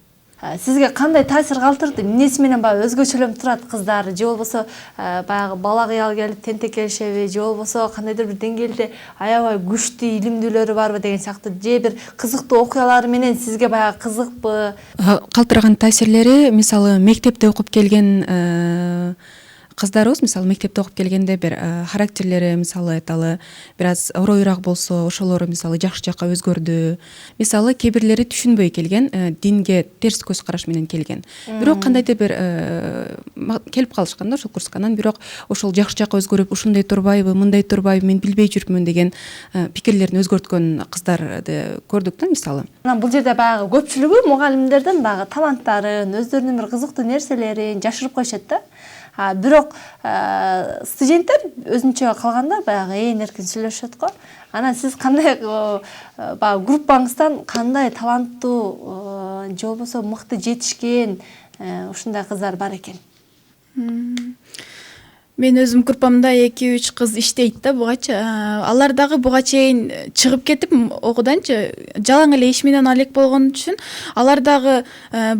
Сизге кандай таасир калтырды? Эмнеси менен баягы өзгөчөлөнүп турат кыздар, же болбосо баягы бала кыял келип тентек келишеби, же болбосо кандайдыр бир деңгээлде аябай күчтүү илимдүүлөрү барбы деген сыяктуу, же бир кызыктуу окуялары менен сизге баягы кызыкпы? Калтырган таасирлери, мисалы мектепте окуп келген кыздарыбыз, мисалы мектепте окуп келгенде бир характерлери, мисалы айталы, бир аз оройраак болсо, ошолор мисалы жакшы жакка өзгөрдү. Мисалы кээ бирлери түшүнбөй келген, динге терс көз караш менен келген. Бирок кандайдыр бир келип калышкан да ошол курска. Анан бирок ошол жакшы жакка өзгөрүп, ушундай турбайбы, мындай турбайбы, мен билбей жүрмүн деген пикирлерин өзгөрткөн кыздарды көрдүк да мисалы. Анан бул жерде баягы көпчүлүгү мугалимдердин баягы таланттарын, өздөрүнүн бир кызыктуу нерселерин жашырып коюшат да. Бирок студенттер өзүнчө калганда баягы эркин сүйлөшөт го. Анан сиз кандай баягы группаңыздан кандай таланттуу же болбосо мыкты жетишкен ушундай кыздар бар экен? Мен өзүм группамда 2-3 кыз иштейт да бугачы. Алар дагы буга чейин чыгып кетип окууданчы жалаң эле иш менен алек болгон үчүн алар дагы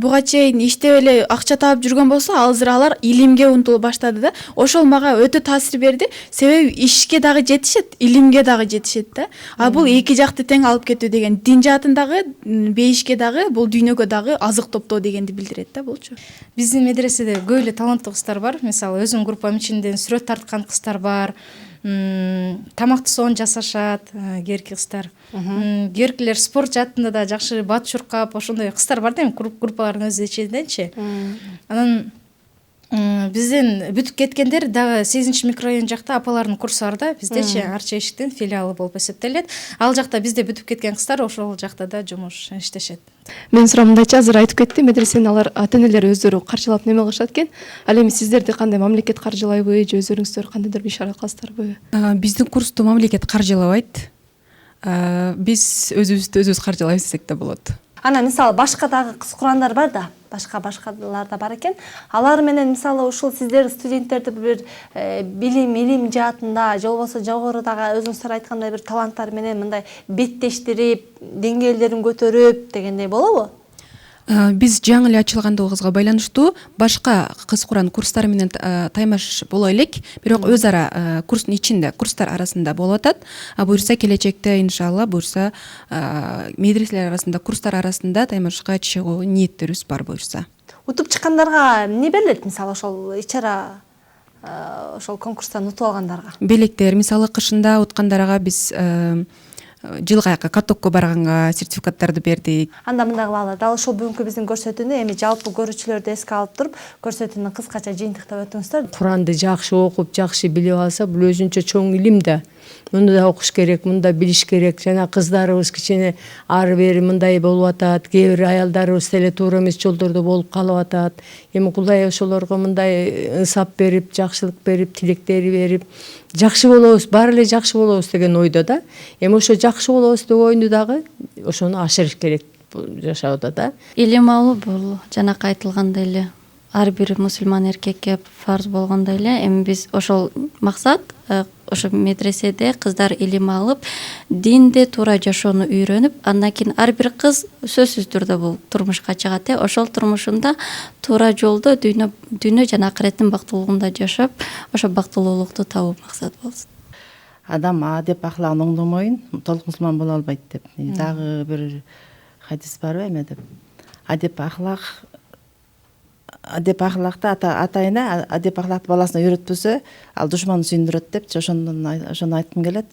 буга чейин иштеп эле акча таап жүргөн болсо, азыр алар илимге умтулуп баштады да. Ошол мага өтө таасир берди. Себеби ишке дагы жетишет, илимге дагы жетишет да. А бул эки жакты тең алып кетүү деген дин жаатындагы, бейишке дагы, бул дүйнөгө дагы азык топтоо дегенди билдирет да булчу. Биздин медреседе көп эле таланттуу кыздар бар. Мисалы өзүм группам ичинде сүрөт тарткан кыздар бар, тамакты соон жасашат керки кыздар. Керкилер спорт жаатында да жакшы бат чуркап, ошондой кыздар бар да, группалардын өзү ичинденчи. Анан бизден бүтүп кеткендер дагы 8 микрорайон жакта апалардын курсу бар да, биздечи Арча эшиктин филиалы болуп эсептелет. Ал жакта бизде бүтүп кеткен кыздар ошол жакта да жумуш иштешет. Мен сурамындачы азыр айтып кетти, медресени алар ата-энелери өздөрү каржылап неме кылышат экен. Ал эми сиздерди кандай мамлекет каржылайбы, же өзүңүздөр кандайдыр бир ишара кыласыздарбы? Биздин курсту мамлекет каржылабайт. Биз өзүбүздү каржылайбыз десек да болот. Анан мисалы башка дагы кыз курандар бар да, башкалар да бар экен. Алар менен мисалы ушул сиздер студенттерди бир илим жаатында же болбосо жогорудагы өзүңүздөр айткандай бир таланттар менен мындай беттештирип, деңгээлдерин көтөрүп дегендей болобу? Биз жаңы эле ачылгандыгыбызга байланыштуу башка кыз куран курстары менен таймаш боло элек, бирок өз ара курстун ичинде, курстар арасында болуп атат. Буюрса келечекте иншалла, буюрса медреселер арасында, курстар арасында таймашка чыгуу ниеттерибиз бар буюрса. Утуп чыккандарга эмне берилет? Мисалы ошол ичара ошол конкурстан утуп алгандарга. Белектер, мисалы кышында уткандарга биз жылга катокко барганга сертификаттарды бердик. Анда мындай кылалы, дал ошол бүгүнкү биздин көрсөтүүнү эми жалпы көрүүчүлөрдү эске алып туруп, көрсөтүүнү кыскача жыйынтыктап өтүңүздөр. Куранды жакшы окуп, жакшы билип алса, бул өзүнчө чоң илим да. Муну да окуш керек, муну да билиш керек. Жана кыздарыбыз кичине ары бери мындай болуп атат, кээ бир аялдарыбыз деле туура эмес жолдордо болуп калып атат. Эми Кудай ошолорго мындай ынсап берип, жакшылык берип, тилектери берип, жакшы болобуз, баары эле жакшы болобуз деген ойдо да. Эми ошо жакшы болобуз деген ойду дагы ошону ашырыш керек жашоодо да. Илим алуу бул жанакы айтылгандай эле ар бир мусулман эркекке фарз болгондой эле. Эми биз ошол максат ошо медреседе кыздар илим алып, динде туура жашоону үйрөнүп, андан кийин ар бир кыз сөзсүз түрдө бул турмушка чыгат. Ошол турмушунда туура жолдо дүйнө жана акыреттин бактылуулугунда жашап, ошо бактылуулукту табуу максат болсун. Адам адеп аклагын оңдомойун толук мусулман боло албайт деп. Дагы бир хадис барбы эме деп. Адеп акылакты ата-эне адеп акылакты баласына үйрөтпөсө, ал душманын сүйүндүрөт депчи. Ошону айткым келет.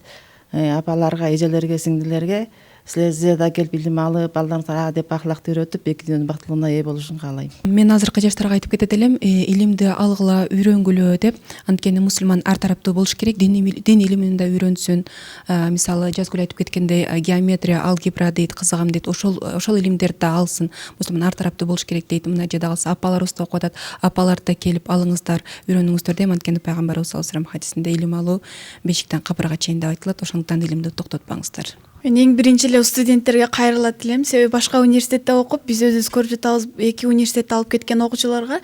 Апаларга, эжелерге, сиңдилерге силер зияда келип илим алып балдарыңызга адеп акылакты үйрөтүп эки дүйнөнүн бактылыгына ээ болушун каалайм. Мен азыркы жаштарга айтып кетет элем, илимди алгыла, үйрөнгүлө деп. Анткени мусулман ар тараптуу болуш керек, дин илимин да үйрөнсүн. Мисалы Жазгүл айтып кеткендей, геометрия, алгебра дейт, кызыгам дейт, ошол илимдерди да алсын. Мусулман ар тараптуу болуш керек дейт. Мына жерде калса апаларыбыз да окуп атат. Апалар да келип алыңыздар, үйрөнүңүздөр деп. Анткени пайгамбарыбыз саллаллаху алейхи хадисинде илим алуу бешиктен кабырга чейин деп айтылат. Ошондуктан илимди токтотпаңыздар. Мен эң биринчи эле студенттерге кайрылат элем, себеби башка университетте окуп, биз өзүбүз көрүп жатабыз, эки университетти алып кеткен окуучуларга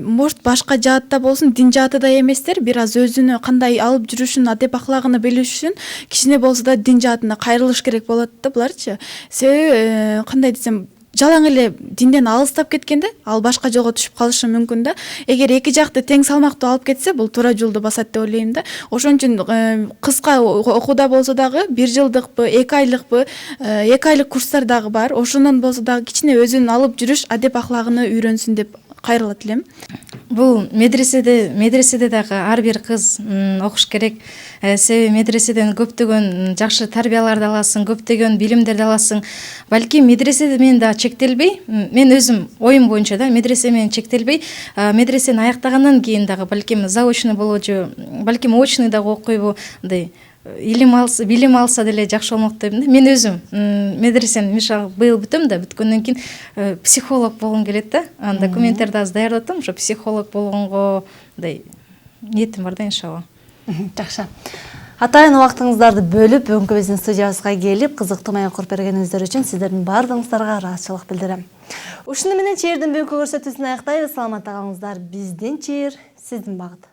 может башка жаатта болсун, дин жаатыда эместер, бир аз өзүнө кандай алып жүрүшүн, адеп аклагын билиш үчүн кичине болсо да дин жаатына кайрылыш керек болот да буларчы. Себеби кандай десем, жалаң эле динден алыстап кеткенде ал башка жолго түшүп калышы мүмкүн да. Эгер эки жакты тең салмактуу алып кетсе, бул туура жолду басат деп ойлойм да. Ошон үчүн кыска окууда болсо дагы 1 жылдыкпы, 2 айлыкпы, 2 айлык курстар дагы бар. Ошондон болсо дагы кичине өзүн алып жүрүш, адеп аклагын үйрөнсүн деп кайрылат элем. Бул медреседе дагы ар бир кыз окуш керек. Себеби медреседен көптөгөн жакшы тарбияларды аласың, көптөгөн билимдерди аласың. Балки медреседе менен да чектелбей, мен өзүм оюм боюнча да медресе менен чектелбей, медресени аяктагандан кийин дагы балким заочный болочу, балким очный дагы окуйбу, мындай билим алса деле жакшы болмок деп. Мен өзүм медресени мисалы быйыл бүтөм да, бүткөндөн кийин психолог болгум келет да. Документтерди аз даярдап атам, ошо психолог болгонго мындай ниетим бар да, иншалла. Жакшы. Атайын убактыңыздарды бөлүп, бүгүнкү биздин студиябызга келип, кызыктуу маек куруп бергениңиздер үчүн сиздердин баардыгыңыздарга ыраазычылык билдирем. Ушуну менен чейирдин бүгүнкү көрсөтүүсүн аяктайбыз. Саламатта калыңыздар. Биздин чейир, сиздин багыт.